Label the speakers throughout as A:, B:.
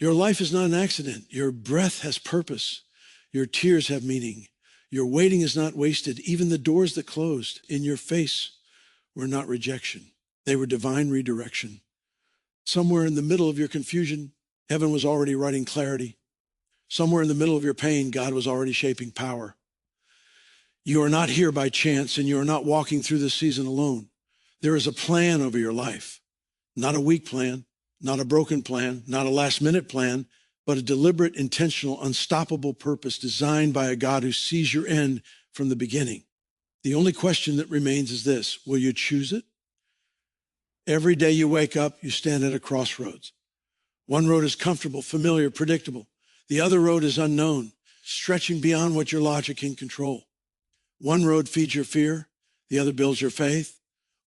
A: Your life is not an accident. Your breath has purpose. Your tears have meaning. Your waiting is not wasted. Even the doors that closed in your face were not rejection. They were divine redirection. Somewhere in the middle of your confusion, heaven was already writing clarity. Somewhere in the middle of your pain, God was already shaping power. You are not here by chance, and you are not walking through this season alone. There is a plan over your life, not a weak plan, not a broken plan, not a last-minute plan, but a deliberate, intentional, unstoppable purpose designed by a God who sees your end from the beginning. The only question that remains is this: will you choose it? Every day you wake up, you stand at a crossroads. One road is comfortable, familiar, predictable. The other road is unknown, stretching beyond what your logic can control. One road feeds your fear. The other builds your faith.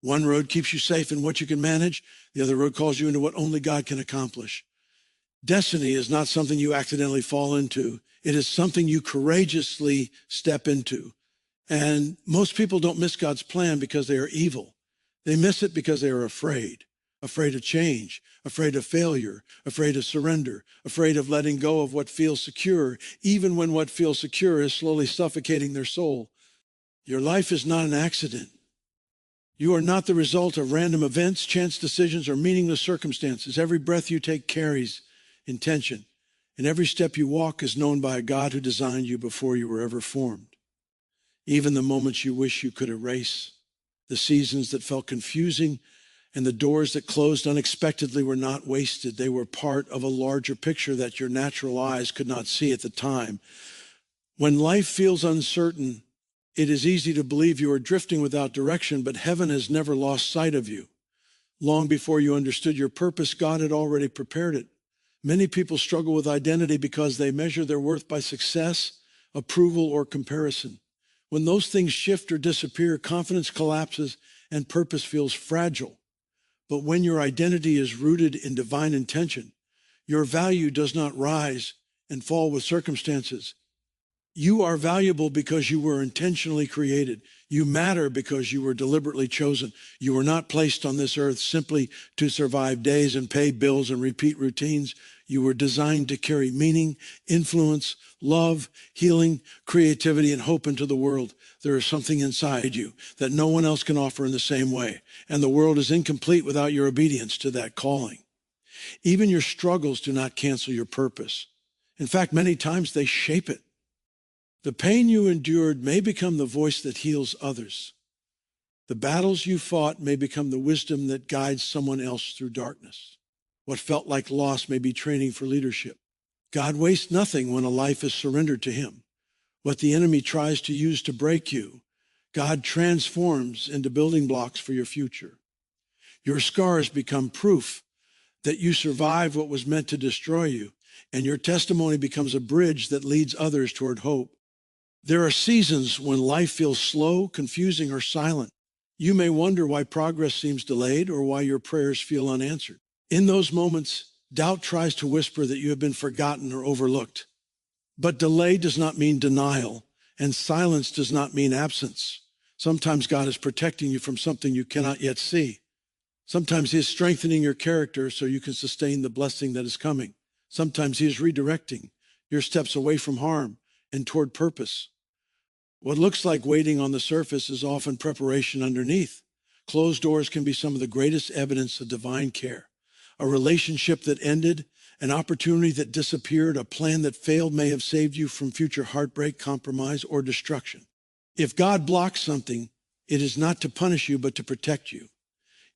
A: One road keeps you safe in what you can manage. The other road calls you into what only God can accomplish. Destiny is not something you accidentally fall into. It is something you courageously step into. And most people don't miss God's plan because they are evil. They miss it because they are afraid of change, afraid of failure, afraid of surrender, afraid of letting go of what feels secure, even when what feels secure is slowly suffocating their soul. Your life is not an accident. You are not the result of random events, chance decisions, or meaningless circumstances. Every breath you take carries intention, and every step you walk is known by a God who designed you before you were ever formed. Even the moments you wish you could erase, the seasons that felt confusing, and the doors that closed unexpectedly were not wasted. They were part of a larger picture that your natural eyes could not see at the time. When life feels uncertain, it is easy to believe you are drifting without direction, but heaven has never lost sight of you. Long before you understood your purpose, God had already prepared it. Many people struggle with identity because they measure their worth by success, approval, or comparison. When those things shift or disappear, confidence collapses and purpose feels fragile. But when your identity is rooted in divine intention, your value does not rise and fall with circumstances. You are valuable because you were intentionally created. You matter because you were deliberately chosen. You were not placed on this earth simply to survive days and pay bills and repeat routines. You were designed to carry meaning, influence, love, healing, creativity, and hope into the world. There is something inside you that no one else can offer in the same way, and the world is incomplete without your obedience to that calling. Even your struggles do not cancel your purpose. In fact, many times they shape it. The pain you endured may become the voice that heals others. The battles you fought may become the wisdom that guides someone else through darkness. What felt like loss may be training for leadership. God wastes nothing when a life is surrendered to him. What the enemy tries to use to break you, God transforms into building blocks for your future. Your scars become proof that you survived what was meant to destroy you, and your testimony becomes a bridge that leads others toward hope. There are seasons when life feels slow, confusing, or silent. You may wonder why progress seems delayed or why your prayers feel unanswered. In those moments, doubt tries to whisper that you have been forgotten or overlooked. But delay does not mean denial, and silence does not mean absence. Sometimes God is protecting you from something you cannot yet see. Sometimes he is strengthening your character so you can sustain the blessing that is coming. Sometimes he is redirecting your steps away from harm and toward purpose. What looks like waiting on the surface is often preparation underneath. Closed doors can be some of the greatest evidence of divine care. A relationship that ended, an opportunity that disappeared, a plan that failed may have saved you from future heartbreak, compromise, or destruction. If God blocks something, it is not to punish you, but to protect you.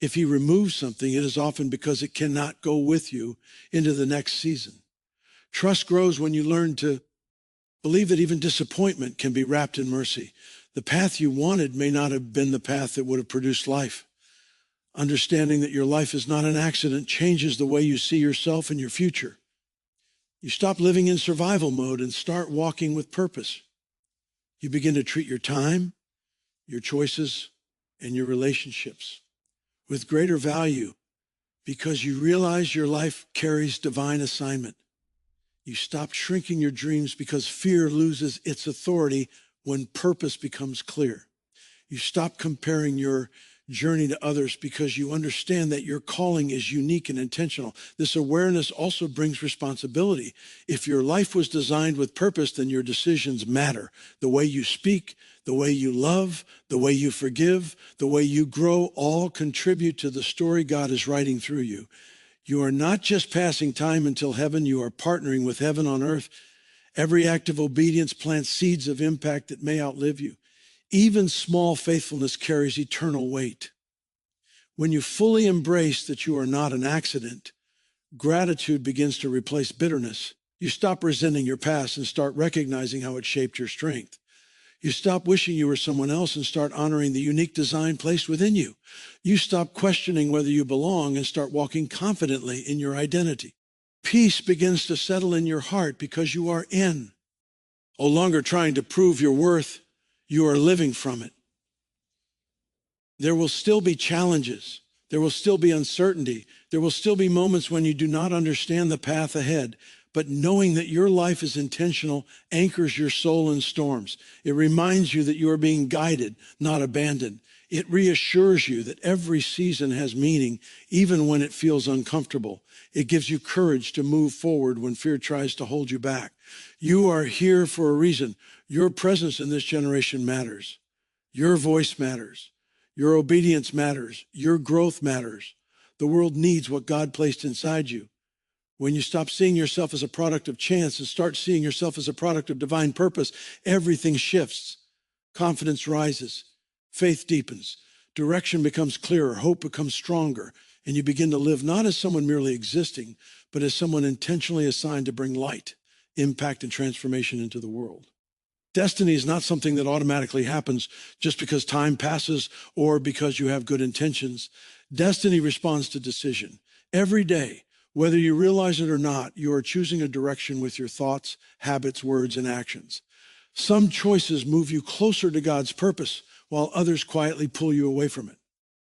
A: If he removes something, it is often because it cannot go with you into the next season. Trust grows when you learn to believe that even disappointment can be wrapped in mercy. The path you wanted may not have been the path that would have produced life. Understanding that your life is not an accident changes the way you see yourself and your future. You stop living in survival mode and start walking with purpose. You begin to treat your time, your choices, and your relationships with greater value because you realize your life carries divine assignment. You stop shrinking your dreams because fear loses its authority when purpose becomes clear. You stop comparing your journey to others because you understand that your calling is unique and intentional. This awareness also brings responsibility. If your life was designed with purpose, then your decisions matter. The way you speak, the way you love, the way you forgive, the way you grow, all contribute to the story God is writing through you. You are not just passing time until heaven, you are partnering with heaven on earth. Every act of obedience plants seeds of impact that may outlive you. Even small faithfulness carries eternal weight. When you fully embrace that you are not an accident, gratitude begins to replace bitterness. You stop resenting your past and start recognizing how it shaped your strength. You stop wishing you were someone else and start honoring the unique design placed within you. You stop questioning whether you belong and start walking confidently in your identity. Peace begins to settle in your heart because you are in. No longer trying to prove your worth, you are living from it. There will still be challenges. There will still be uncertainty. There will still be moments when you do not understand the path ahead. But knowing that your life is intentional anchors your soul in storms. It reminds you that you are being guided, not abandoned. It reassures you that every season has meaning, even when it feels uncomfortable. It gives you courage to move forward when fear tries to hold you back. You are here for a reason. Your presence in this generation matters. Your voice matters. Your obedience matters. Your growth matters. The world needs what God placed inside you. When you stop seeing yourself as a product of chance and start seeing yourself as a product of divine purpose, everything shifts. Confidence rises. Faith deepens. Direction becomes clearer. Hope becomes stronger. And you begin to live not as someone merely existing, but as someone intentionally assigned to bring light, impact, and transformation into the world. Destiny is not something that automatically happens just because time passes or because you have good intentions. Destiny responds to decision. Every day, whether you realize it or not, you are choosing a direction with your thoughts, habits, words, and actions. Some choices move you closer to God's purpose, while others quietly pull you away from it.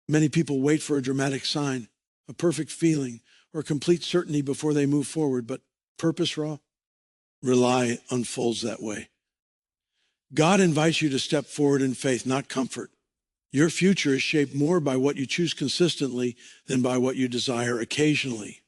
A: Many people wait for a dramatic sign, a perfect feeling, or complete certainty before they move forward, but purpose, rely unfolds that way. God invites you to step forward in faith, not comfort. Your future is shaped more by what you choose consistently than by what you desire occasionally.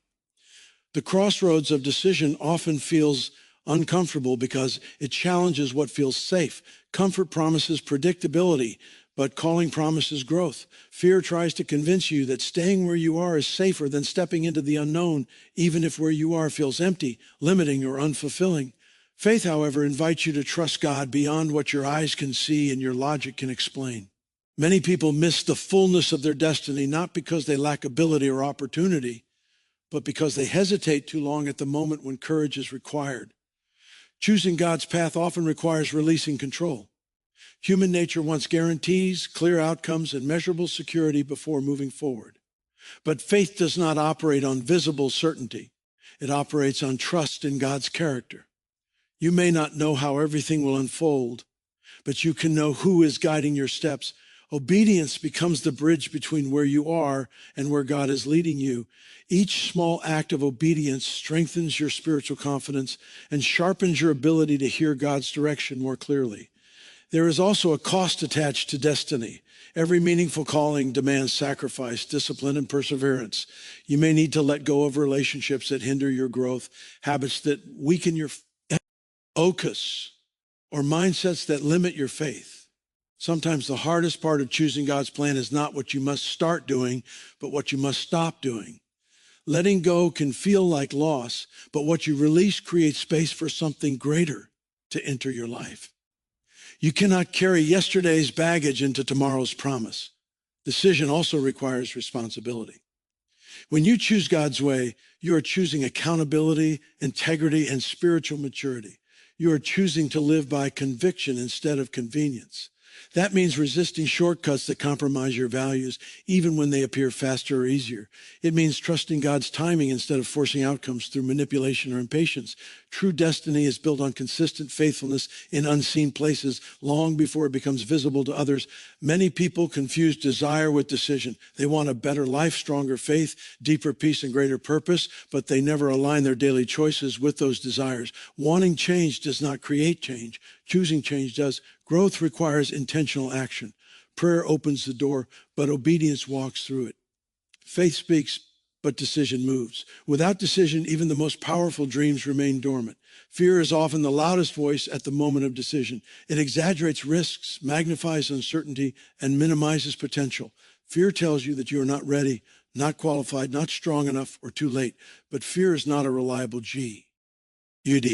A: The crossroads of decision often feels uncomfortable because it challenges what feels safe. Comfort promises predictability, but calling promises growth. Fear tries to convince you that staying where you are is safer than stepping into the unknown, even if where you are feels empty, limiting, or unfulfilling. Faith, however, invites you to trust God beyond what your eyes can see and your logic can explain. Many people miss the fullness of their destiny, not because they lack ability or opportunity, but because they hesitate too long at the moment when courage is required. Choosing God's path often requires releasing control. Human nature wants guarantees, clear outcomes, and measurable security before moving forward. But faith does not operate on visible certainty. It operates on trust in God's character. You may not know how everything will unfold, but you can know who is guiding your steps. Obedience becomes the bridge between where you are and where God is leading you. Each small act of obedience strengthens your spiritual confidence and sharpens your ability to hear God's direction more clearly. There is also a cost attached to destiny. Every meaningful calling demands sacrifice, discipline, and perseverance. You may need to let go of relationships that hinder your growth, habits that weaken your focus, or mindsets that limit your faith. Sometimes the hardest part of choosing God's plan is not what you must start doing, but what you must stop doing. Letting go can feel like loss, but what you release creates space for something greater to enter your life. You cannot carry yesterday's baggage into tomorrow's promise. Decision also requires responsibility. When you choose God's way, you are choosing accountability, integrity, and spiritual maturity. You are choosing to live by conviction instead of convenience. That means resisting shortcuts that compromise your values, even when they appear faster or easier. It means trusting God's timing instead of forcing outcomes through manipulation or impatience. True destiny is built on consistent faithfulness in unseen places long before it becomes visible to others. Many people confuse desire with decision. They want a better life, stronger faith, deeper peace, and greater purpose, but they never align their daily choices with those desires. Wanting change does not create change. Choosing change does. Growth requires intentional action. Prayer opens the door, but obedience walks through it. Faith speaks, but decision moves. Without decision, even the most powerful dreams remain dormant. Fear is often the loudest voice at the moment of decision. It exaggerates risks, magnifies uncertainty, and minimizes potential. Fear tells you that you are not ready, not qualified, not strong enough, or too late. But fear is not a reliable UD.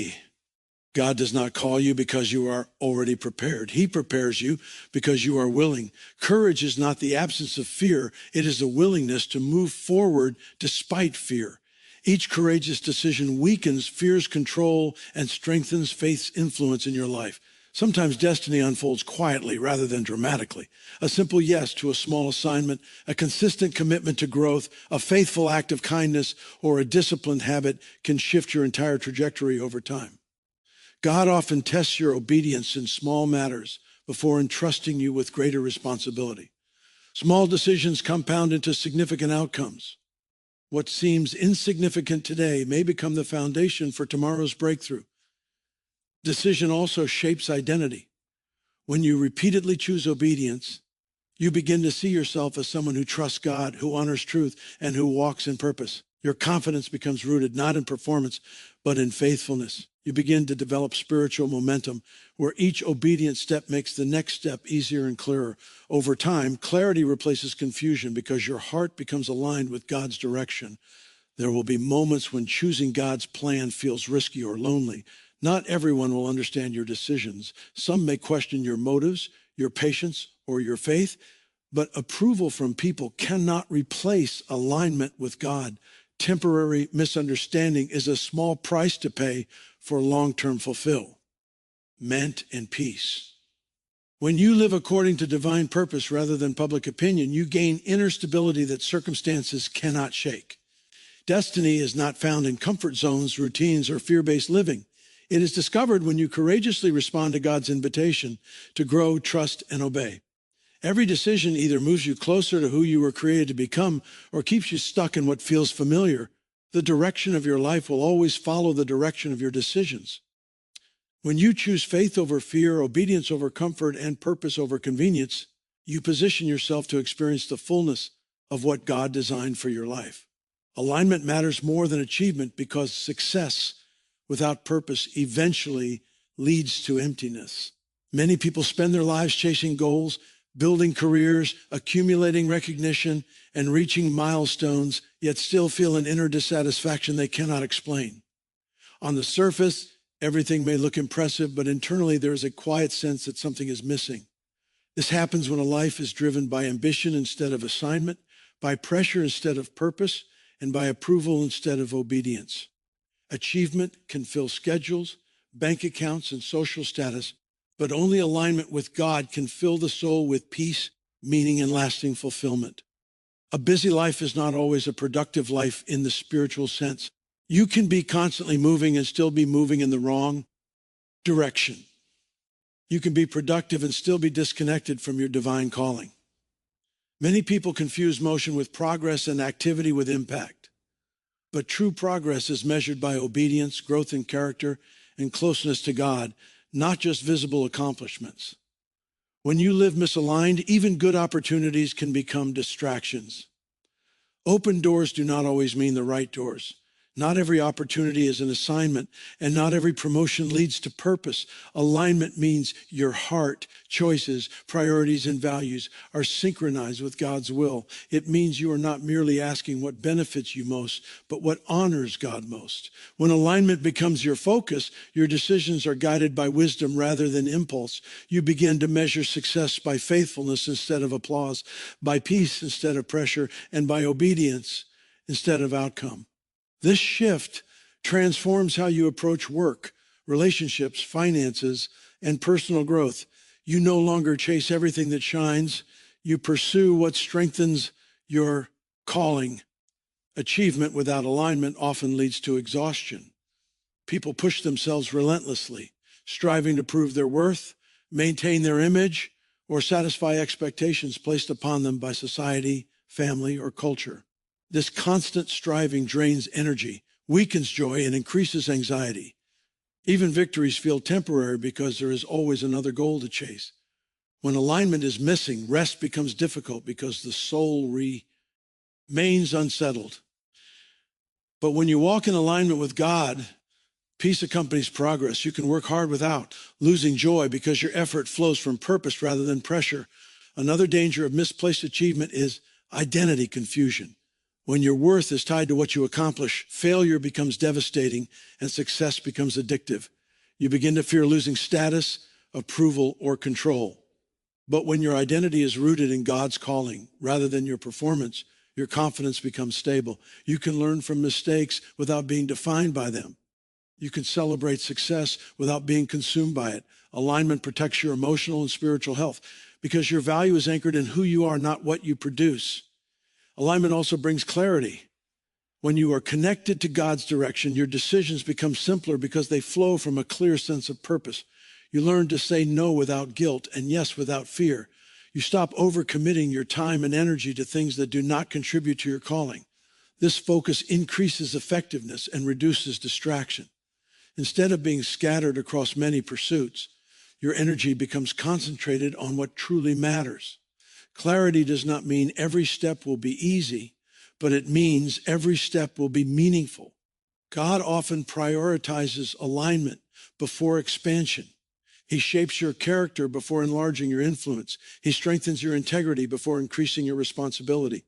A: God does not call you because you are already prepared. He prepares you because you are willing. Courage is not the absence of fear. It is the willingness to move forward despite fear. Each courageous decision weakens fear's control and strengthens faith's influence in your life. Sometimes destiny unfolds quietly rather than dramatically. A simple yes to a small assignment, a consistent commitment to growth, a faithful act of kindness, or a disciplined habit can shift your entire trajectory over time. God often tests your obedience in small matters before entrusting you with greater responsibility. Small decisions compound into significant outcomes. What seems insignificant today may become the foundation for tomorrow's breakthrough. Decision also shapes identity. When you repeatedly choose obedience, you begin to see yourself as someone who trusts God, who honors truth, and who walks in purpose. Your confidence becomes rooted not in performance, but in faithfulness. You begin to develop spiritual momentum where each obedient step makes the next step easier and clearer. Over time, clarity replaces confusion because your heart becomes aligned with God's direction. There will be moments when choosing God's plan feels risky or lonely. Not everyone will understand your decisions. Some may question your motives, your patience, or your faith, but approval from people cannot replace alignment with God. Temporary misunderstanding is a small price to pay for long-term fulfillment and peace. When you live according to divine purpose rather than public opinion, you gain inner stability that circumstances cannot shake. Destiny is not found in comfort zones, routines, or fear-based living. It is discovered when you courageously respond to God's invitation to grow, trust, and obey. Every decision either moves you closer to who you were created to become or keeps you stuck in what feels familiar. The direction of your life will always follow the direction of your decisions. When you choose faith over fear, obedience over comfort, and purpose over convenience, you position yourself to experience the fullness of what God designed for your life. Alignment matters more than achievement because success without purpose eventually leads to emptiness. Many people spend their lives chasing goals, building careers, accumulating recognition, and reaching milestones, yet still feel an inner dissatisfaction they cannot explain. On the surface, everything may look impressive, but internally there is a quiet sense that something is missing. This happens when a life is driven by ambition instead of assignment, by pressure instead of purpose, and by approval instead of obedience. Achievement can fill schedules, bank accounts, and social status, but only alignment with God can fill the soul with peace, meaning, and lasting fulfillment. A busy life is not always a productive life in the spiritual sense. You can be constantly moving and still be moving in the wrong direction. You can be productive and still be disconnected from your divine calling. Many people confuse motion with progress and activity with impact. But true progress is measured by obedience, growth in character, and closeness to God, not just visible accomplishments. When you live misaligned, even good opportunities can become distractions. Open doors do not always mean the right doors. Not every opportunity is an assignment, and not every promotion leads to purpose. Alignment means your heart, choices, priorities, and values are synchronized with God's will. It means you are not merely asking what benefits you most, but what honors God most. When alignment becomes your focus, your decisions are guided by wisdom rather than impulse. You begin to measure success by faithfulness instead of applause, by peace instead of pressure, and by obedience instead of outcome. This shift transforms how you approach work, relationships, finances, and personal growth. You no longer chase everything that shines. You pursue what strengthens your calling. Achievement without alignment often leads to exhaustion. People push themselves relentlessly, striving to prove their worth, maintain their image, or satisfy expectations placed upon them by society, family, or culture. This constant striving drains energy, weakens joy, and increases anxiety. Even victories feel temporary because there is always another goal to chase. When alignment is missing, rest becomes difficult because the soul remains unsettled. But when you walk in alignment with God, peace accompanies progress. You can work hard without losing joy because your effort flows from purpose rather than pressure. Another danger of misplaced achievement is identity confusion. When your worth is tied to what you accomplish, failure becomes devastating and success becomes addictive. You begin to fear losing status, approval, or control. But when your identity is rooted in God's calling rather than your performance, your confidence becomes stable. You can learn from mistakes without being defined by them. You can celebrate success without being consumed by it. Alignment protects your emotional and spiritual health because your value is anchored in who you are, not what you produce. Alignment also brings clarity. When you are connected to God's direction, your decisions become simpler because they flow from a clear sense of purpose. You learn to say no without guilt and yes without fear. You stop overcommitting your time and energy to things that do not contribute to your calling. This focus increases effectiveness and reduces distraction. Instead of being scattered across many pursuits, your energy becomes concentrated on what truly matters. Clarity does not mean every step will be easy, but it means every step will be meaningful. God often prioritizes alignment before expansion. He shapes your character before enlarging your influence. He strengthens your integrity before increasing your responsibility.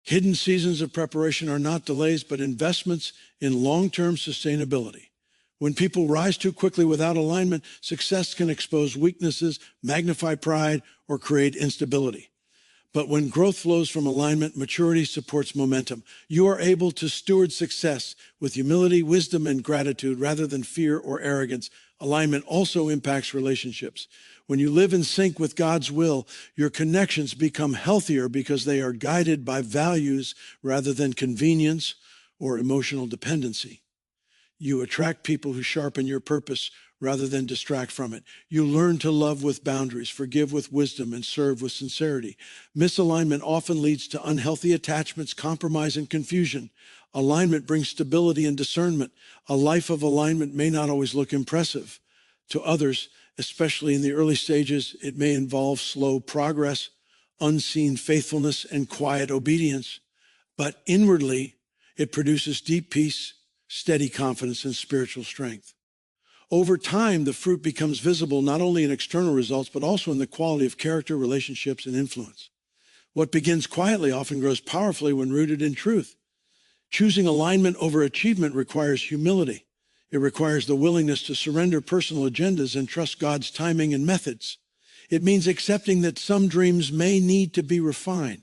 A: Hidden seasons of preparation are not delays, but investments in long-term sustainability. When people rise too quickly without alignment, success can expose weaknesses, magnify pride, or create instability. But when growth flows from alignment, maturity supports momentum. You are able to steward success with humility, wisdom, and gratitude rather than fear or arrogance. Alignment also impacts relationships. When you live in sync with God's will, your connections become healthier because they are guided by values rather than convenience or emotional dependency. You attract people who sharpen your purpose rather than distract from it. You learn to love with boundaries, forgive with wisdom, and serve with sincerity. Misalignment often leads to unhealthy attachments, compromise, and confusion. Alignment brings stability and discernment. A life of alignment may not always look impressive. To others, especially in the early stages, it may involve slow progress, unseen faithfulness, and quiet obedience. But inwardly, it produces deep peace, steady confidence, and spiritual strength. Over time, the fruit becomes visible not only in external results, but also in the quality of character, relationships, and influence. What begins quietly often grows powerfully when rooted in truth. Choosing alignment over achievement requires humility. It requires the willingness to surrender personal agendas and trust God's timing and methods. It means accepting that some dreams may need to be refined,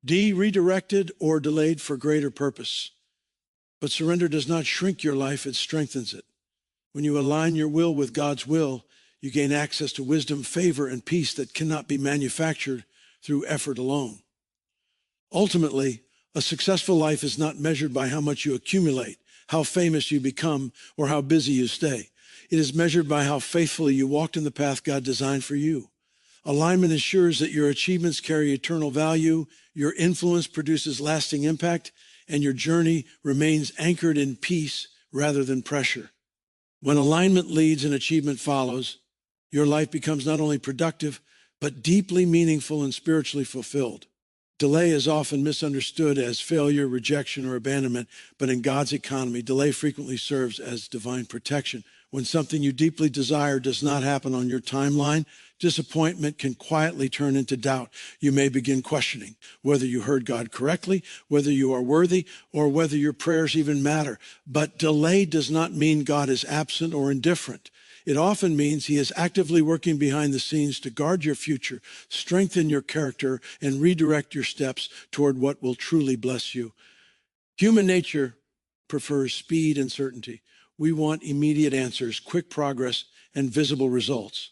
A: redirected, or delayed for greater purpose. But surrender does not shrink your life, it strengthens it. When you align your will with God's will, you gain access to wisdom, favor, and peace that cannot be manufactured through effort alone. Ultimately, a successful life is not measured by how much you accumulate, how famous you become, or how busy you stay. It is measured by how faithfully you walked in the path God designed for you. Alignment ensures that your achievements carry eternal value, your influence produces lasting impact, and your journey remains anchored in peace rather than pressure. When alignment leads and achievement follows, your life becomes not only productive, but deeply meaningful and spiritually fulfilled. Delay is often misunderstood as failure, rejection, or abandonment, but in God's economy, delay frequently serves as divine protection. When something you deeply desire does not happen on your timeline, disappointment can quietly turn into doubt. You may begin questioning whether you heard God correctly, whether you are worthy, or whether your prayers even matter. But delay does not mean God is absent or indifferent. It often means he is actively working behind the scenes to guard your future, strengthen your character, and redirect your steps toward what will truly bless you. Human nature prefers speed and certainty. We want immediate answers, quick progress, and visible results.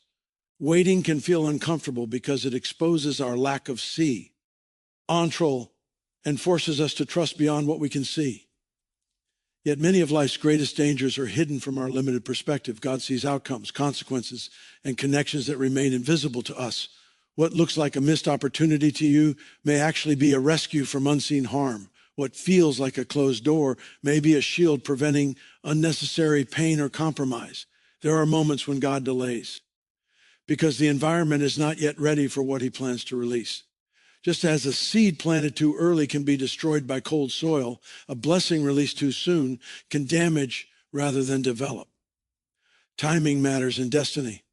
A: Waiting can feel uncomfortable because it exposes our lack of control, and forces us to trust beyond what we can see. Yet many of life's greatest dangers are hidden from our limited perspective. God sees outcomes, consequences, and connections that remain invisible to us. What looks like a missed opportunity to you may actually be a rescue from unseen harm. What feels like a closed door may be a shield preventing unnecessary pain or compromise. There are moments when God delays because the environment is not yet ready for what he plans to release. Just as a seed planted too early can be destroyed by cold soil, a blessing released too soon can damage rather than develop. Timing matters in destiny.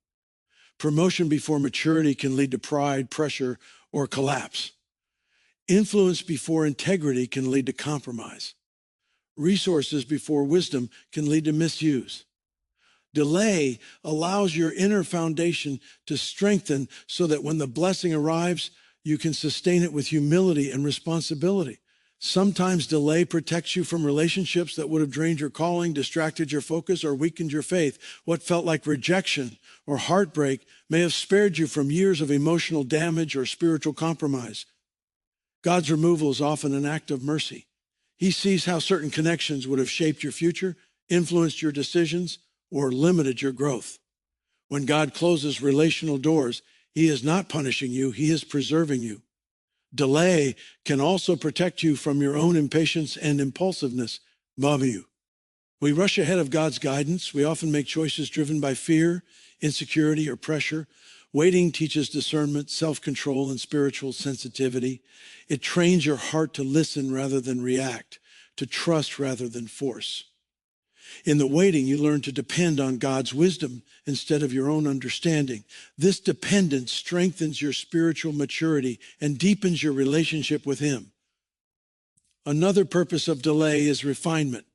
A: Promotion before maturity can lead to pride, pressure, or collapse. Influence before integrity can lead to compromise. Resources before wisdom can lead to misuse. Delay allows your inner foundation to strengthen so that when the blessing arrives, you can sustain it with humility and responsibility. Sometimes delay protects you from relationships that would have drained your calling, distracted your focus, or weakened your faith. What felt like rejection or heartbreak may have spared you from years of emotional damage or spiritual compromise. God's removal is often an act of mercy. He sees how certain connections would have shaped your future, influenced your decisions, or limited your growth. When God closes relational doors, he is not punishing you, he is preserving you. Delay can also protect you from your own impatience and impulsiveness. We rush ahead of God's guidance. We often make choices driven by fear, insecurity, or pressure. Waiting teaches discernment, self-control, and spiritual sensitivity. It trains your heart to listen rather than react, to trust rather than force. In the waiting, you learn to depend on God's wisdom instead of your own understanding. This dependence strengthens your spiritual maturity and deepens your relationship with him. Another purpose of delay is refinement.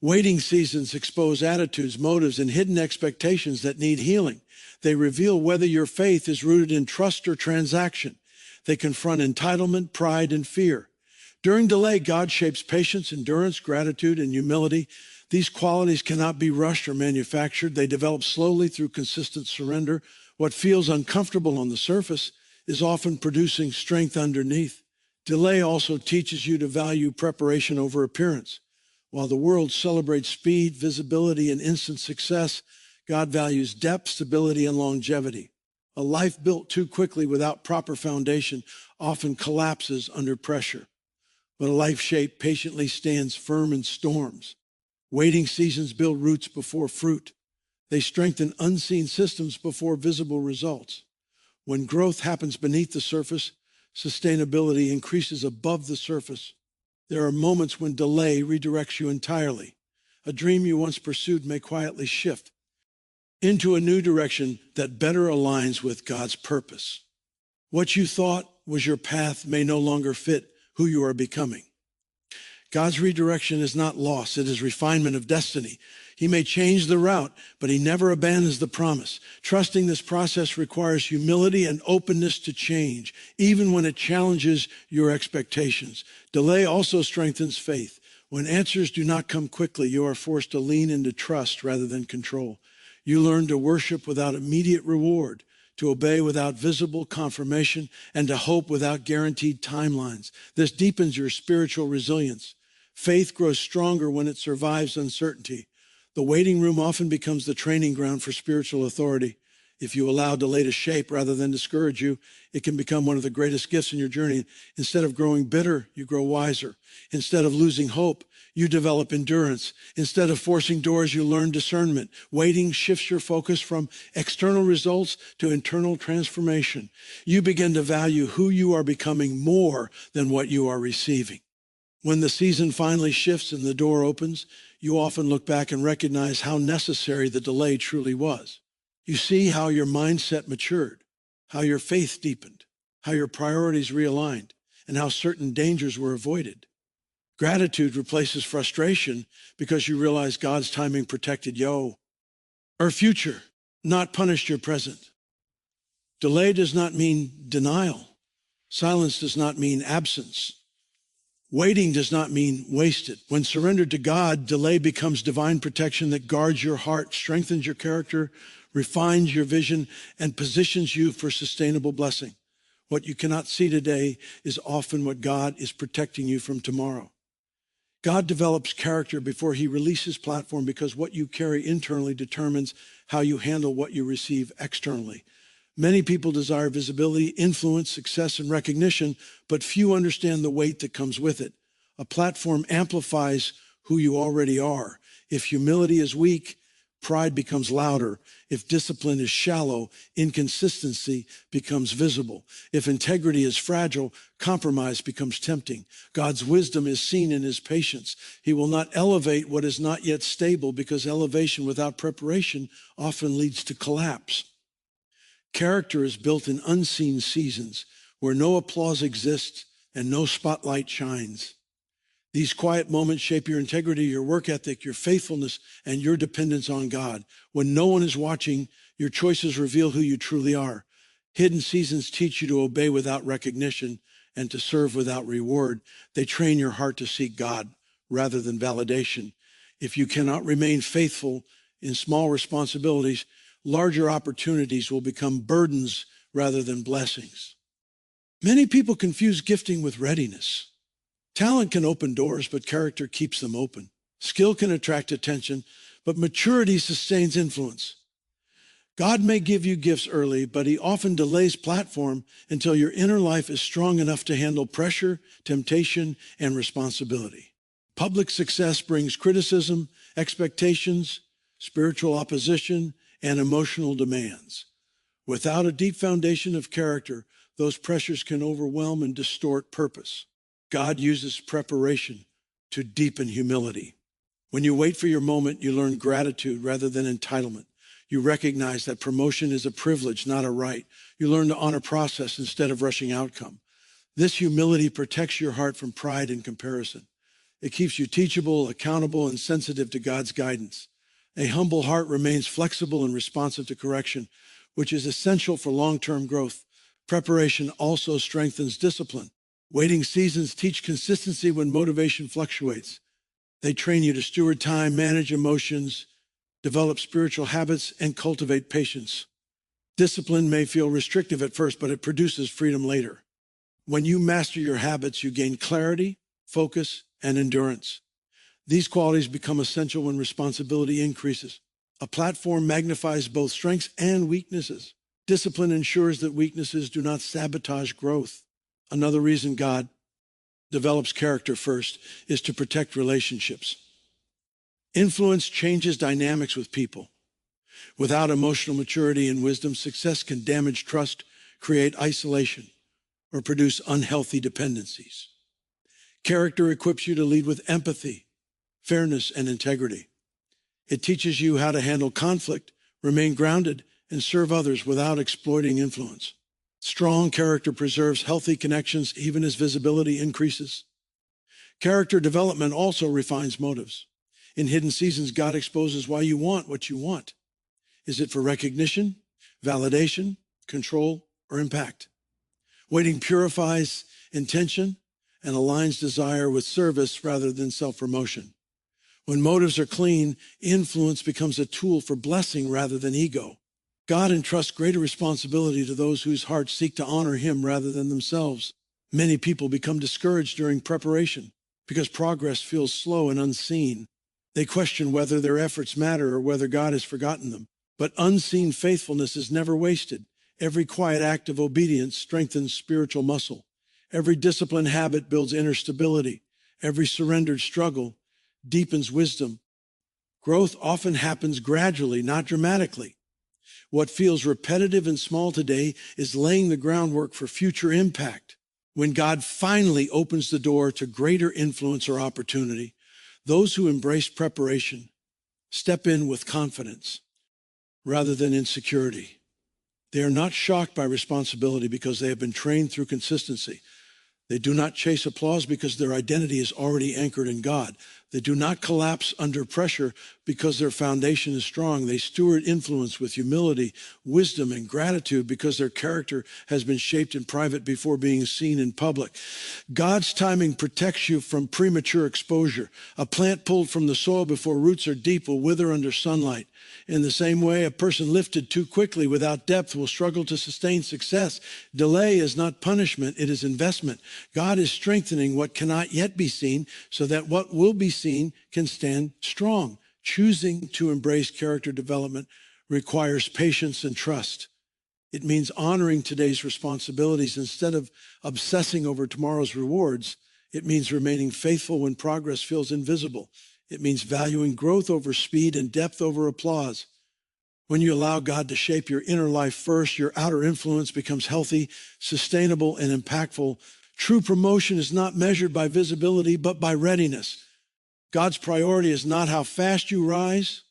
A: Waiting seasons expose attitudes, motives, and hidden expectations that need healing. They reveal whether your faith is rooted in trust or transaction. They confront entitlement, pride, and fear. During delay, God shapes patience, endurance, gratitude, and humility. These qualities cannot be rushed or manufactured. They develop slowly through consistent surrender. What feels uncomfortable on the surface is often producing strength underneath. Delay also teaches you to value preparation over appearance. While the world celebrates speed, visibility, and instant success, God values depth, stability, and longevity. A life built too quickly without proper foundation often collapses under pressure. But a life shaped patiently stands firm in storms. Waiting seasons build roots before fruit. They strengthen unseen systems before visible results. When growth happens beneath the surface, sustainability increases above the surface. There are moments when delay redirects you entirely. A dream you once pursued may quietly shift into a new direction that better aligns with God's purpose. What you thought was your path may no longer fit who you are becoming. God's redirection is not loss, it is refinement of destiny. He may change the route, but he never abandons the promise. Trusting this process requires humility and openness to change, even when it challenges your expectations. Delay also strengthens faith. When answers do not come quickly, you are forced to lean into trust rather than control. You learn to worship without immediate reward, to obey without visible confirmation, and to hope without guaranteed timelines. This deepens your spiritual resilience. Faith grows stronger when it survives uncertainty. The waiting room often becomes the training ground for spiritual authority. If you allow delay to shape rather than discourage you, it can become one of the greatest gifts in your journey. Instead of growing bitter, you grow wiser. Instead of losing hope, you develop endurance. Instead of forcing doors, you learn discernment. Waiting shifts your focus from external results to internal transformation. You begin to value who you are becoming more than what you are receiving. When the season finally shifts and the door opens, you often look back and recognize how necessary the delay truly was. You see how your mindset matured, how your faith deepened, how your priorities realigned, and how certain dangers were avoided. Gratitude replaces frustration because you realize God's timing protected your future, not punished your present. Delay does not mean denial. Silence does not mean absence. Waiting does not mean wasted. When surrendered to God, delay becomes divine protection that guards your heart, strengthens your character, refines your vision, and positions you for sustainable blessing. What you cannot see today is often what God is protecting you from tomorrow. God develops character before he releases platform because what you carry internally determines how you handle what you receive externally. Many people desire visibility, influence, success, and recognition, but few understand the weight that comes with it. A platform amplifies who you already are. If humility is weak, pride becomes louder. If discipline is shallow, inconsistency becomes visible. If integrity is fragile, compromise becomes tempting. God's wisdom is seen in his patience. He will not elevate what is not yet stable, because elevation without preparation often leads to collapse. Character is built in unseen seasons where no applause exists and no spotlight shines. These quiet moments shape your integrity, your work ethic, your faithfulness, and your dependence on God. When no one is watching, your choices reveal who you truly are. Hidden seasons teach you to obey without recognition and to serve without reward. They train your heart to seek God rather than validation. If you cannot remain faithful in small responsibilities, larger opportunities will become burdens rather than blessings. Many people confuse gifting with readiness. Talent can open doors, but character keeps them open. Skill can attract attention, but maturity sustains influence. God may give you gifts early, but he often delays platform until your inner life is strong enough to handle pressure, temptation, and responsibility. Public success brings criticism, expectations, spiritual opposition, and emotional demands. Without a deep foundation of character, those pressures can overwhelm and distort purpose. God uses preparation to deepen humility. When you wait for your moment, you learn gratitude rather than entitlement. You recognize that promotion is a privilege, not a right. You learn to honor process instead of rushing outcome. This humility protects your heart from pride and comparison. It keeps you teachable, accountable, and sensitive to God's guidance. A humble heart remains flexible and responsive to correction, which is essential for long-term growth. Preparation also strengthens discipline. Waiting seasons teach consistency when motivation fluctuates. They train you to steward time, manage emotions, develop spiritual habits, and cultivate patience. Discipline may feel restrictive at first, but it produces freedom later. When you master your habits, you gain clarity, focus, and endurance. These qualities become essential when responsibility increases. A platform magnifies both strengths and weaknesses. Discipline ensures that weaknesses do not sabotage growth. Another reason God develops character first is to protect relationships. Influence changes dynamics with people. Without emotional maturity and wisdom, success can damage trust, create isolation, or produce unhealthy dependencies. Character equips you to lead with empathy, fairness, and integrity. It teaches you how to handle conflict, remain grounded, and serve others without exploiting influence. Strong character preserves healthy connections even as visibility increases. Character development also refines motives. In hidden seasons, God exposes why you want what you want. Is it for recognition, validation, control, or impact? Waiting purifies intention and aligns desire with service rather than self-promotion. When motives are clean, influence becomes a tool for blessing rather than ego. God entrusts greater responsibility to those whose hearts seek to honor him rather than themselves. Many people become discouraged during preparation because progress feels slow and unseen. They question whether their efforts matter or whether God has forgotten them. But unseen faithfulness is never wasted. Every quiet act of obedience strengthens spiritual muscle. Every disciplined habit builds inner stability. Every surrendered struggle deepens wisdom. Growth often happens gradually, not dramatically. What feels repetitive and small today is laying the groundwork for future impact. When God finally opens the door to greater influence or opportunity, those who embrace preparation step in with confidence rather than insecurity. They are not shocked by responsibility because they have been trained through consistency. They do not chase applause because their identity is already anchored in God. They do not collapse under pressure because their foundation is strong. They steward influence with humility, wisdom, and gratitude because their character has been shaped in private before being seen in public. God's timing protects you from premature exposure. A plant pulled from the soil before roots are deep will wither under sunlight. In the same way, a person lifted too quickly without depth will struggle to sustain success. Delay is not punishment, it is investment. God is strengthening what cannot yet be seen so that what will be seen can stand strong. Choosing to embrace character development requires patience and trust. It means honoring today's responsibilities instead of obsessing over tomorrow's rewards. It means remaining faithful when progress feels invisible. It means valuing growth over speed and depth over applause. When you allow God to shape your inner life first, your outer influence becomes healthy, sustainable, and impactful. True promotion is not measured by visibility, but by readiness. God's priority is not how fast you rise,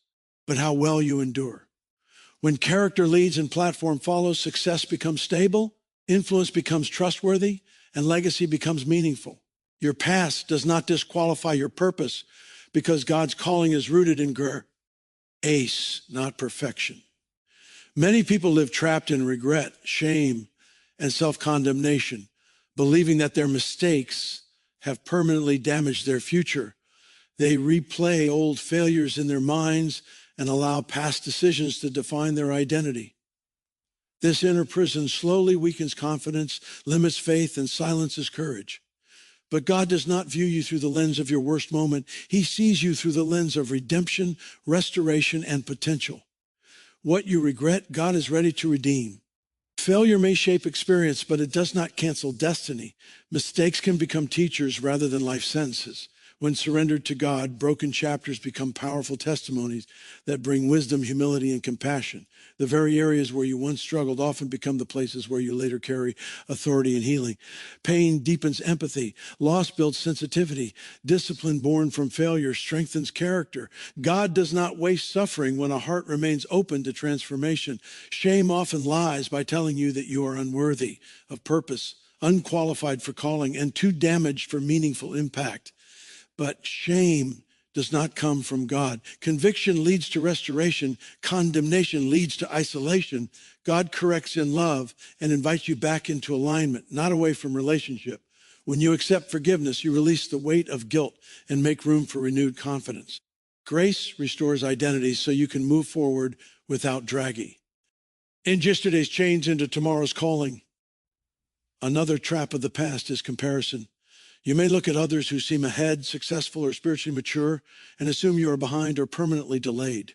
A: but how well you endure. When character leads and platform follows, success becomes stable, influence becomes trustworthy, and legacy becomes meaningful. Your past does not disqualify your purpose because God's calling is rooted in grace, not perfection. Many people live trapped in regret, shame, and self-condemnation, believing that their mistakes have permanently damaged their future. They replay old failures in their minds and allow past decisions to define their identity. This inner prison slowly weakens confidence, limits faith, and silences courage. But God does not view you through the lens of your worst moment. He sees you through the lens of redemption, restoration, and potential. What you regret, God is ready to redeem. Failure may shape experience, but it does not cancel destiny. Mistakes can become teachers rather than life sentences. When surrendered to God, broken chapters become powerful testimonies that bring wisdom, humility, and compassion. The very areas where you once struggled often become the places where you later carry authority and healing. Pain deepens empathy. Loss builds sensitivity. Discipline born from failure strengthens character. God does not waste suffering when a heart remains open to transformation. Shame often lies by telling you that you are unworthy of purpose, unqualified for calling, and too damaged for meaningful impact. But shame does not come from God. Conviction leads to restoration. Condemnation leads to isolation. God corrects in love and invites you back into alignment, not away from relationship. When you accept forgiveness, you release the weight of guilt and make room for renewed confidence. Grace restores identity so you can move forward without dragging. In yesterday's chains into tomorrow's calling, another trap of the past is comparison. You may look at others who seem ahead, successful, or spiritually mature and assume you are behind or permanently delayed.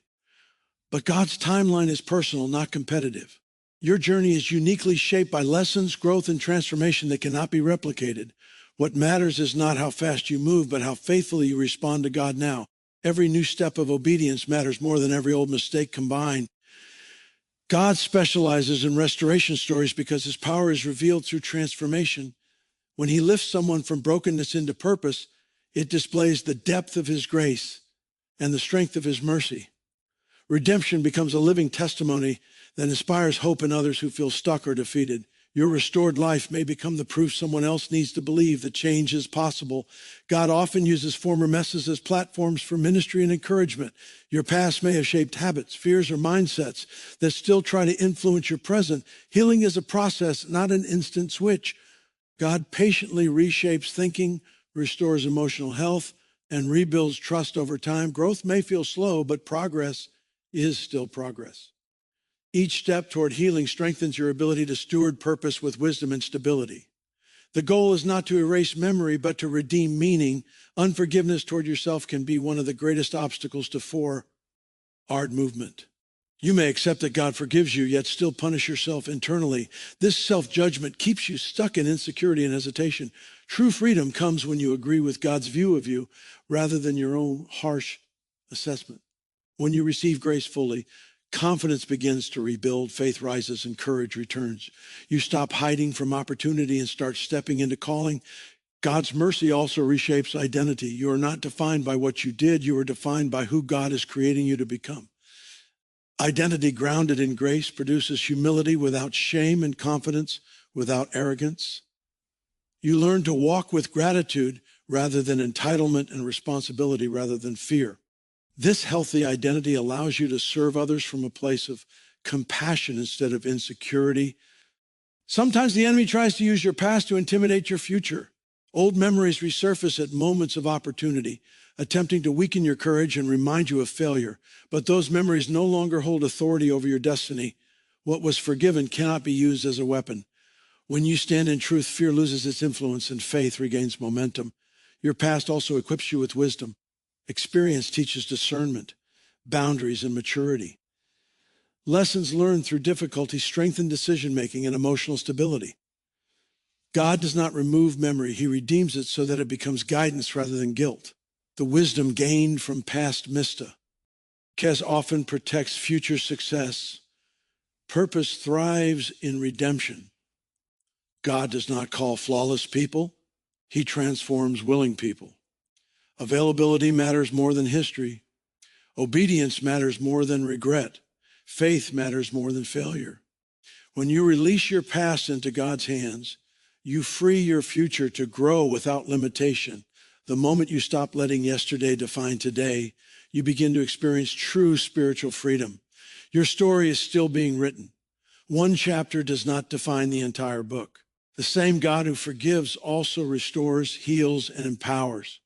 A: But God's timeline is personal, not competitive. Your journey is uniquely shaped by lessons, growth, and transformation that cannot be replicated. What matters is not how fast you move, but how faithfully you respond to God now. Every new step of obedience matters more than every old mistake combined. God specializes in restoration stories because his power is revealed through transformation. When he lifts someone from brokenness into purpose, it displays the depth of his grace and the strength of his mercy. Redemption becomes a living testimony that inspires hope in others who feel stuck or defeated. Your restored life may become the proof someone else needs to believe that change is possible. God often uses former messes as platforms for ministry and encouragement. Your past may have shaped habits, fears, or mindsets that still try to influence your present. Healing is a process, not an instant switch. God patiently reshapes thinking, restores emotional health, and rebuilds trust over time. Growth may feel slow, but progress is still progress. Each step toward healing strengthens your ability to steward purpose with wisdom and stability. The goal is not to erase memory, but to redeem meaning. Unforgiveness toward yourself can be one of the greatest obstacles to forward movement. You may accept that God forgives you, yet still punish yourself internally. This self-judgment keeps you stuck in insecurity and hesitation. True freedom comes when you agree with God's view of you rather than your own harsh assessment. When you receive grace fully, confidence begins to rebuild, faith rises, and courage returns. You stop hiding from opportunity and start stepping into calling. God's mercy also reshapes identity. You are not defined by what you did. You are defined by who God is creating you to become. Identity grounded in grace produces humility without shame and confidence without arrogance. You learn to walk with gratitude rather than entitlement and responsibility rather than fear. This healthy identity allows you to serve others from a place of compassion instead of insecurity. Sometimes the enemy tries to use your past to intimidate your future. Old memories resurface at moments of opportunity, attempting to weaken your courage and remind you of failure. But those memories no longer hold authority over your destiny. What was forgiven cannot be used as a weapon. When you stand in truth, fear loses its influence and faith regains momentum. Your past also equips you with wisdom. Experience teaches discernment, boundaries, and maturity. Lessons learned through difficulty strengthen decision-making and emotional stability. God does not remove memory. He redeems it so that it becomes guidance rather than guilt. the wisdom gained from past mistakes often protects future success. Purpose thrives in redemption. God does not call flawless people. He transforms willing people. Availability matters more than history. Obedience matters more than regret. Faith matters more than failure. When you release your past into God's hands, you free your future to grow without limitation. The moment you stop letting yesterday define today, you begin to experience true spiritual freedom. Your story is still being written. One chapter does not define the entire book. The same God who forgives also restores, heals, and empowers.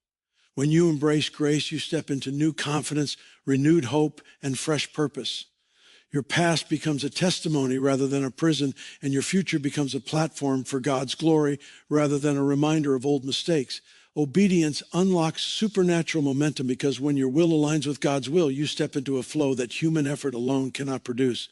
A: When you embrace grace, you step into new confidence, renewed hope, and fresh purpose. Your past becomes a testimony rather than a prison, and your future becomes a platform for God's glory rather than a reminder of old mistakes. Obedience unlocks supernatural momentum because when your will aligns with God's will, you step into a flow that human effort alone cannot produce.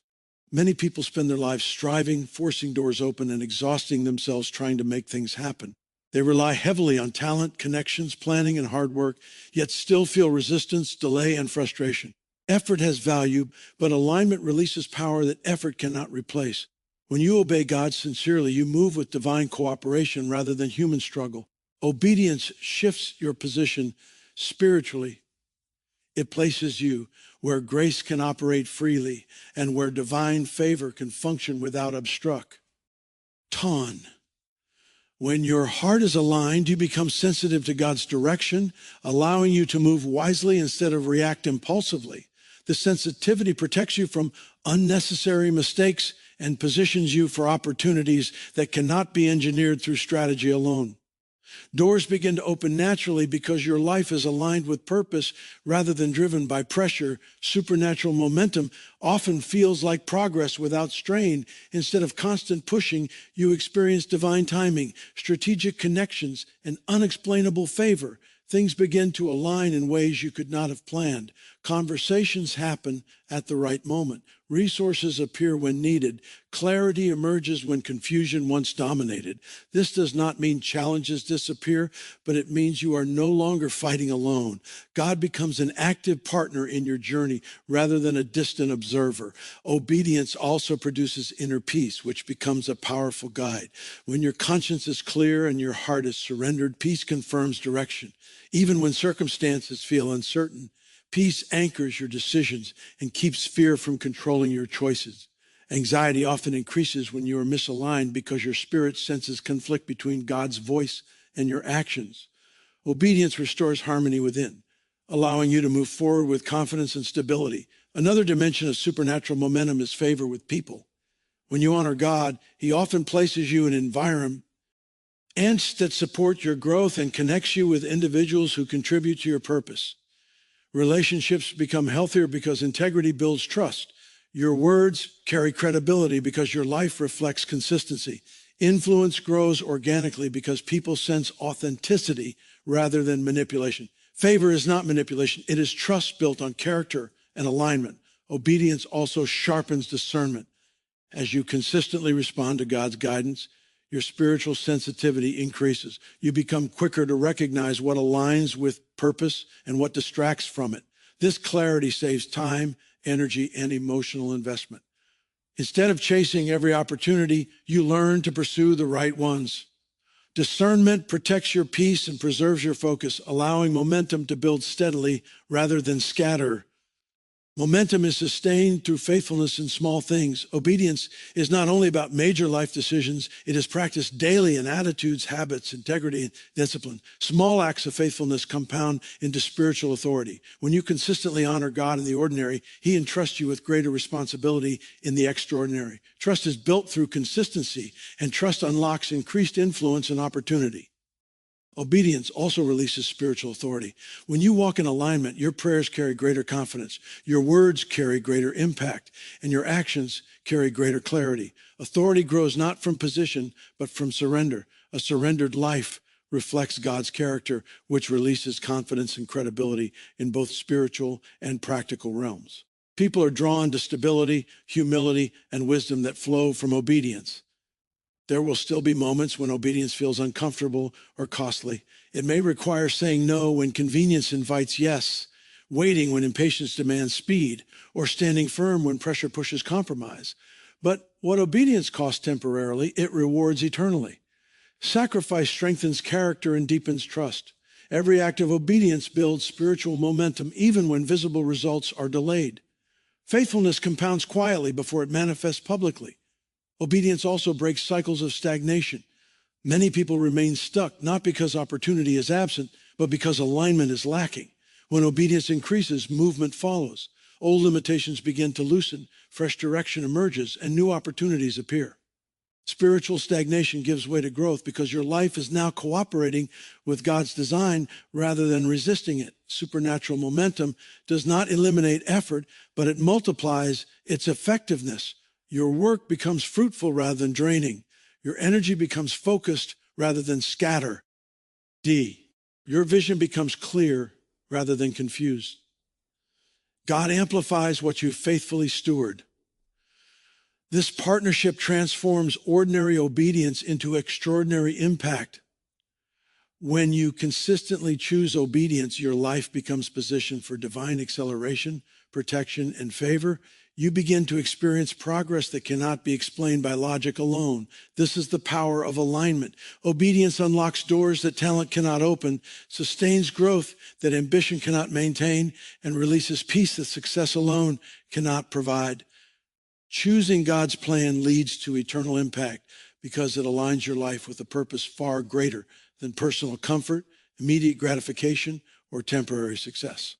A: Many people spend their lives striving, forcing doors open, and exhausting themselves trying to make things happen. They rely heavily on talent, connections, planning, and hard work, yet still feel resistance, delay, and frustration. Effort has value, but alignment releases power that effort cannot replace. When you obey God sincerely, you move with divine cooperation rather than human struggle. Obedience shifts your position spiritually. It places you where grace can operate freely and where divine favor can function without obstruct. When your heart is aligned, you become sensitive to God's direction, allowing you to move wisely instead of react impulsively. The sensitivity protects you from unnecessary mistakes and positions you for opportunities that cannot be engineered through strategy alone. Doors begin to open naturally because your life is aligned with purpose rather than driven by pressure. Supernatural momentum often feels like progress without strain. Instead of constant pushing, you experience divine timing, strategic connections, and unexplainable favor. Things begin to align in ways you could not have planned. Conversations happen at the right moment. Resources appear when needed. Clarity emerges when confusion once dominated. This does not mean challenges disappear, but it means you are no longer fighting alone. God becomes an active partner in your journey rather than a distant observer. Obedience also produces inner peace, which becomes a powerful guide. When your conscience is clear and your heart is surrendered, peace confirms direction. Even when circumstances feel uncertain, peace anchors your decisions and keeps fear from controlling your choices. Anxiety often increases when you are misaligned because your spirit senses conflict between God's voice and your actions. Obedience restores harmony within, allowing you to move forward with confidence and stability. Another dimension of supernatural momentum is favor with people. When you honor God, He often places you in environments that support your growth and connects you with individuals who contribute to your purpose. Relationships become healthier because integrity builds trust. Your words carry credibility because your life reflects consistency. Influence grows organically because people sense authenticity rather than manipulation. Favor is not manipulation. It is trust built on character and alignment. Obedience also sharpens discernment. As you consistently respond to God's guidance, your spiritual sensitivity increases. You become quicker to recognize what aligns with purpose and what distracts from it. This clarity saves time, energy, and emotional investment. Instead of chasing every opportunity, you learn to pursue the right ones. Discernment protects your peace and preserves your focus, allowing momentum to build steadily rather than scatter. Momentum is sustained through faithfulness in small things. Obedience is not only about major life decisions, it is practiced daily in attitudes, habits, integrity, and discipline. Small acts of faithfulness compound into spiritual authority. When you consistently honor God in the ordinary, He entrusts you with greater responsibility in the extraordinary. Trust is built through consistency, and trust unlocks increased influence and opportunity. Obedience also releases spiritual authority. When you walk in alignment, your prayers carry greater confidence, your words carry greater impact, and your actions carry greater clarity. Authority grows not from position, but from surrender. A surrendered life reflects God's character, which releases confidence and credibility in both spiritual and practical realms. People are drawn to stability, humility, and wisdom that flow from obedience. There will still be moments when obedience feels uncomfortable or costly. It may require saying no when convenience invites yes, waiting when impatience demands speed, or standing firm when pressure pushes compromise. But what obedience costs temporarily, it rewards eternally. Sacrifice strengthens character and deepens trust. Every act of obedience builds spiritual momentum, even when visible results are delayed. Faithfulness compounds quietly before it manifests publicly. Obedience also breaks cycles of stagnation. Many people remain stuck, not because opportunity is absent, but because alignment is lacking. When obedience increases, movement follows. Old limitations begin to loosen, fresh direction emerges, and new opportunities appear. Spiritual stagnation gives way to growth because your life is now cooperating with God's design rather than resisting it. Supernatural momentum does not eliminate effort, but it multiplies its effectiveness. Your work becomes fruitful rather than draining. Your energy becomes focused rather than scatter. D, your vision becomes clear rather than confused. God amplifies what you faithfully steward. This partnership transforms ordinary obedience into extraordinary impact. When you consistently choose obedience, your life becomes positioned for divine acceleration, protection, and favor. You begin to experience progress that cannot be explained by logic alone. This is the power of alignment. Obedience unlocks doors that talent cannot open, sustains growth that ambition cannot maintain, and releases peace that success alone cannot provide. Choosing God's plan leads to eternal impact because it aligns your life with a purpose far greater than personal comfort, immediate gratification, or temporary success.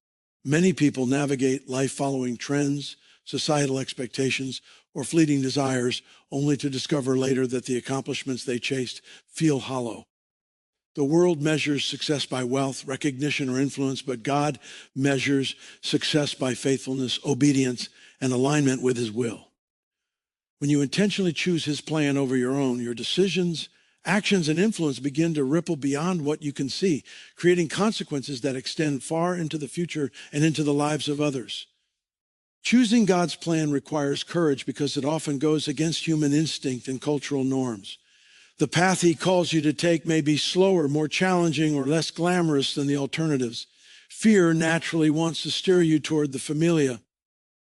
A: Many people navigate life following trends, societal expectations, or fleeting desires, only to discover later that the accomplishments they chased feel hollow. The world measures success by wealth, recognition, or influence, but God measures success by faithfulness, obedience, and alignment with His will. When you intentionally choose His plan over your own, your decisions, actions, and influence begin to ripple beyond what you can see, creating consequences that extend far into the future and into the lives of others. Choosing God's plan requires courage because it often goes against human instinct and cultural norms. The path He calls you to take may be slower, more challenging, or less glamorous than the alternatives. Fear naturally wants to steer you toward the familiar,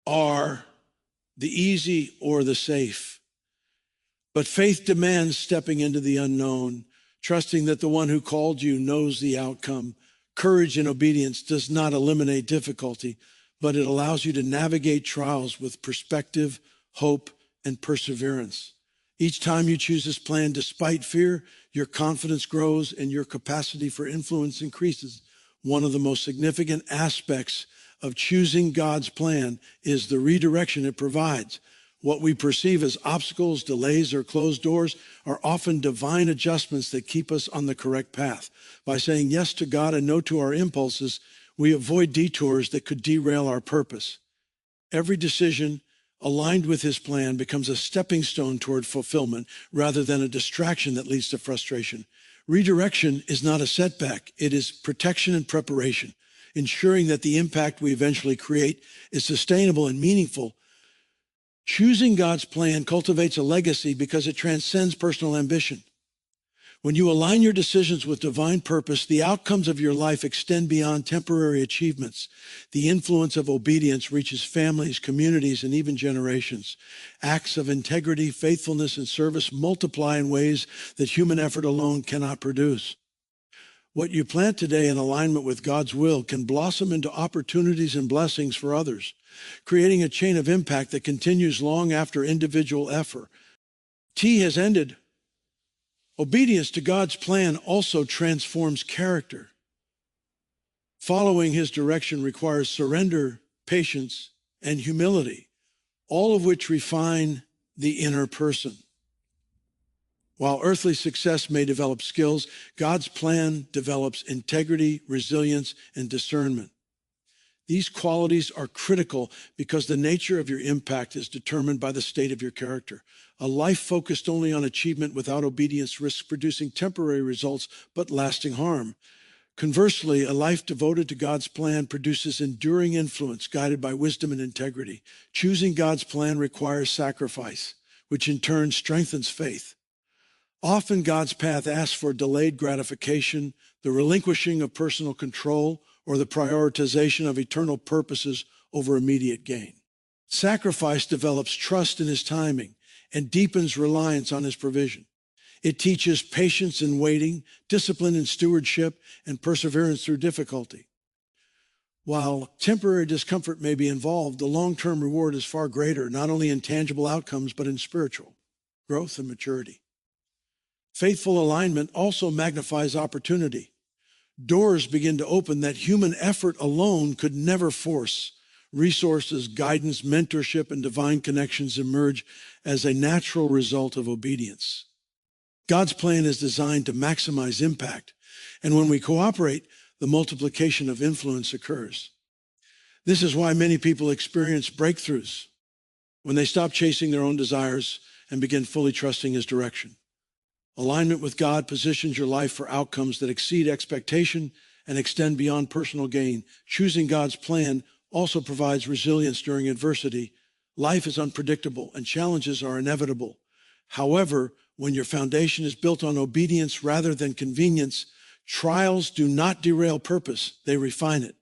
A: or the easy, or the safe. But faith demands stepping into the unknown, trusting that the one who called you knows the outcome. Courage and obedience does not eliminate difficulty, but it allows you to navigate trials with perspective, hope, and perseverance. Each time you choose His plan despite fear, your confidence grows and your capacity for influence increases. One of the most significant aspects of choosing God's plan is the redirection it provides. What we perceive as obstacles, delays, or closed doors are often divine adjustments that keep us on the correct path. By saying yes to God and no to our impulses, we avoid detours that could derail our purpose. Every decision aligned with His plan becomes a stepping stone toward fulfillment rather than a distraction that leads to frustration. Redirection is not a setback. It is protection and preparation, ensuring that the impact we eventually create is sustainable and meaningful. Choosing God's plan cultivates a legacy because it transcends personal ambition. When you align your decisions with divine purpose, the outcomes of your life extend beyond temporary achievements. The influence of obedience reaches families, communities, and even generations. Acts of integrity, faithfulness, and service multiply in ways that human effort alone cannot produce. What you plant today in alignment with God's will can blossom into opportunities and blessings for others, creating a chain of impact that continues long after individual effort. T has ended. Obedience to God's plan also transforms character. Following His direction requires surrender, patience, and humility, all of which refine the inner person. While earthly success may develop skills, God's plan develops integrity, resilience, and discernment. These qualities are critical because the nature of your impact is determined by the state of your character. A life focused only on achievement without obedience risks producing temporary results but lasting harm. Conversely, a life devoted to God's plan produces enduring influence guided by wisdom and integrity. Choosing God's plan requires sacrifice, which in turn strengthens faith. Often God's path asks for delayed gratification, the relinquishing of personal control, or the prioritization of eternal purposes over immediate gain. Sacrifice develops trust in his timing and deepens reliance on his provision. It teaches patience in waiting, discipline in stewardship, and perseverance through difficulty. While temporary discomfort may be involved, the long-term reward is far greater, not only in tangible outcomes, but in spiritual growth and maturity. Faithful alignment also magnifies opportunity. Doors begin to open that human effort alone could never force. Resources, guidance, mentorship, and divine connections emerge as a natural result of obedience. God's plan is designed to maximize impact, and when we cooperate, the multiplication of influence occurs. This is why many people experience breakthroughs when they stop chasing their own desires and begin fully trusting his direction. Alignment with God positions your life for outcomes that exceed expectation and extend beyond personal gain. Choosing God's plan also provides resilience during adversity. Life is unpredictable and challenges are inevitable. However, when your foundation is built on obedience rather than convenience, trials do not derail purpose, they refine it.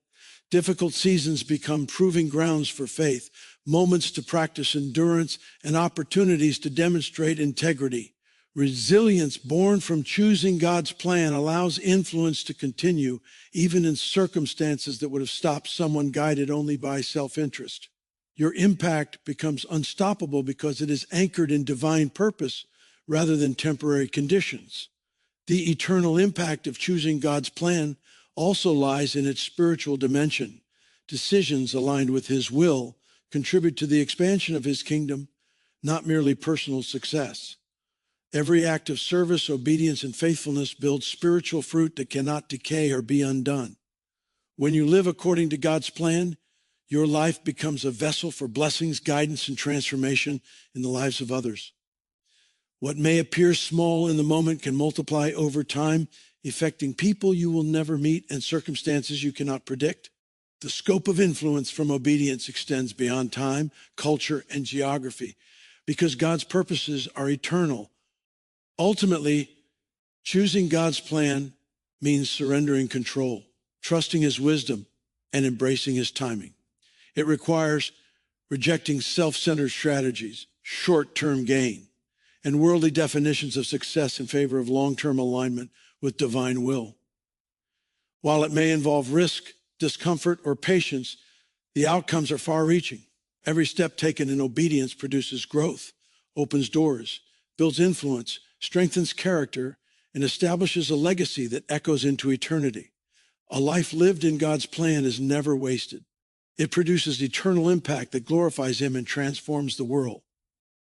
A: Difficult seasons become proving grounds for faith, moments to practice endurance, and opportunities to demonstrate integrity. Resilience born from choosing God's plan allows influence to continue, even in circumstances that would have stopped someone guided only by self-interest. Your impact becomes unstoppable because it is anchored in divine purpose rather than temporary conditions. The eternal impact of choosing God's plan also lies in its spiritual dimension. Decisions aligned with his will contribute to the expansion of his kingdom, not merely personal success. Every act of service, obedience, and faithfulness builds spiritual fruit that cannot decay or be undone. When you live according to God's plan, your life becomes a vessel for blessings, guidance, and transformation in the lives of others. What may appear small in the moment can multiply over time, affecting people you will never meet and circumstances you cannot predict. The scope of influence from obedience extends beyond time, culture, and geography, because God's purposes are eternal. Ultimately, choosing God's plan means surrendering control, trusting his wisdom, and embracing his timing. It requires rejecting self-centered strategies, short-term gain, and worldly definitions of success in favor of long-term alignment with divine will. While it may involve risk, discomfort, or patience, the outcomes are far-reaching. Every step taken in obedience produces growth, opens doors, builds influence, strengthens character, and establishes a legacy that echoes into eternity. A life lived in God's plan is never wasted. It produces eternal impact that glorifies him and transforms the world.